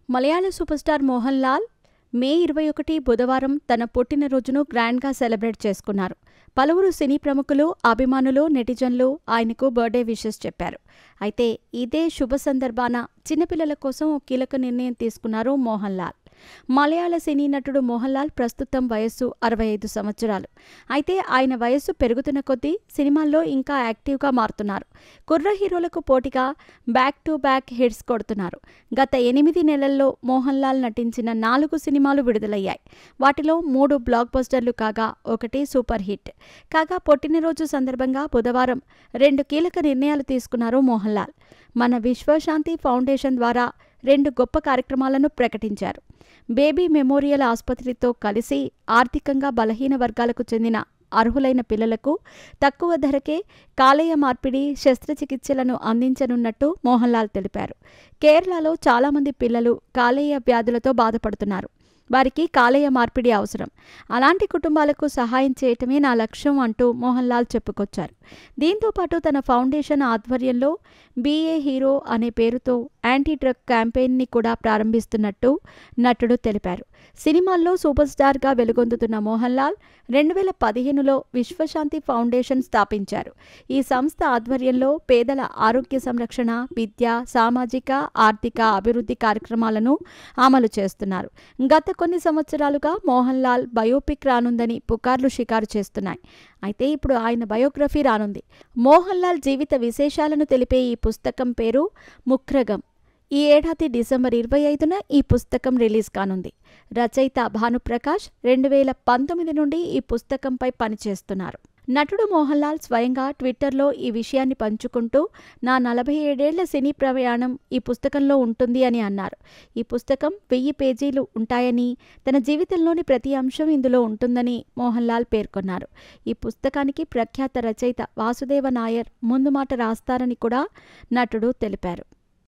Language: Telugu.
మలయాళ సూపర్ స్టార్ మోహన్ లాల్ మే 21 బుధవారం తన పుట్టినరోజును గ్రాండ్గా సెలబ్రేట్ చేసుకున్నారు. పలువురు సినీ ప్రముఖులు, అభిమానులు, నెటిజన్లు ఆయనకు బర్త్డే విషెస్ చెప్పారు. అయితే ఇదే శుభ సందర్భాన చిన్నపిల్లల కోసం ఓ కీలక నిర్ణయం తీసుకున్నారు మోహన్ లాల్. మలయాళ సినీ నటుడు మోహన్ లాల్ ప్రస్తుతం వయస్సు 65 సంవత్సరాలు. అయితే ఆయన వయస్సు పెరుగుతున్న కొద్దీ సినిమాల్లో ఇంకా యాక్టివ్గా మారుతున్నారు. కుర్ర హీరోలకు పోటీగా బ్యాక్ టు బ్యాక్ హిట్స్ కొడుతున్నారు. గత 8 నెలల్లో మోహన్ లాల్ నటించిన 4 సినిమాలు విడుదలయ్యాయి. వాటిలో 3 బ్లాక్ బస్టర్లు కాగా ఒకటి సూపర్ హిట్. కాగా పుట్టినరోజు సందర్భంగా బుధవారం 2 కీలక నిర్ణయాలు తీసుకున్నారు మోహన్ లాల్. మన విశ్వశాంతి ఫౌండేషన్ ద్వారా 2 గొప్ప కార్యక్రమాలను ప్రకటించారు. బేబీ మెమోరియల్ ఆసుపత్రితో కలిసి ఆర్థికంగా బలహీన వర్గాలకు చెందిన అర్హులైన పిల్లలకు తక్కువ ధరకే కాలేయ మార్పిడి శస్త్రచికిత్సలను అందించనున్నట్టు మోహన్ లాల్ తెలిపారు. కేరళలో చాలామంది పిల్లలు కాలేయ వ్యాధులతో బాధపడుతున్నారు. వారికి కాలేయ మార్పిడి అవసరం. అలాంటి కుటుంబాలకు సహాయం చేయటమే నా లక్ష్యం అంటూ మోహన్ లాల్ చెప్పుకొచ్చారు. దీంతోపాటు తన ఫౌండేషన్ ఆధ్వర్యంలో బీఏ హీరో అనే పేరుతో యాంటీ డ్రగ్ క్యాంపెయిన్ని కూడా ప్రారంభిస్తున్నట్టు నటుడు తెలిపారు. సినిమాల్లో సూపర్ స్టార్గా వెలుగొందుతున్న మోహన్ లాల్ 2015లో విశ్వశాంతి ఫౌండేషన్ స్థాపించారు. ఈ సంస్థ ఆధ్వర్యంలో పేదల ఆరోగ్య సంరక్షణ, విద్య, సామాజిక, ఆర్థిక అభివృద్ధి కార్యక్రమాలను అమలు చేస్తున్నారు. గత కొన్ని సంవత్సరాలుగా మోహన్ లాల్ బయోపిక్ రానుందని పుకార్లు షికారు చేస్తున్నాయి. అయితే ఇప్పుడు ఆయన బయోగ్రఫీ రానుంది. మోహన్ లాల్ జీవిత విశేషాలను తెలిపే ఈ పుస్తకం పేరు ముఖ్రగం. ఈ ఏడాది డిసెంబర్ 25న ఈ పుస్తకం రిలీజ్ కానుంది. రచయిత భానుప్రకాష్ 2019 నుండి ఈ పుస్తకంపై పనిచేస్తున్నారు. నటుడు మోహన్ లాల్ స్వయంగా ట్విట్టర్లో ఈ విషయాన్ని పంచుకుంటూ నా 47 ఏళ్ల సినీ ప్రయాణం ఈ పుస్తకంలో ఉంటుంది అని అన్నారు. ఈ పుస్తకం 1000 పేజీలు ఉంటాయని, తన జీవితంలోని ప్రతి అంశం ఇందులో ఉంటుందని మోహన్ లాల్ పేర్కొన్నారు. ఈ పుస్తకానికి ప్రఖ్యాత రచయిత వాసుదేవ నాయర్ ముందుమాట రాస్తారని కూడా నటుడు తెలిపారు.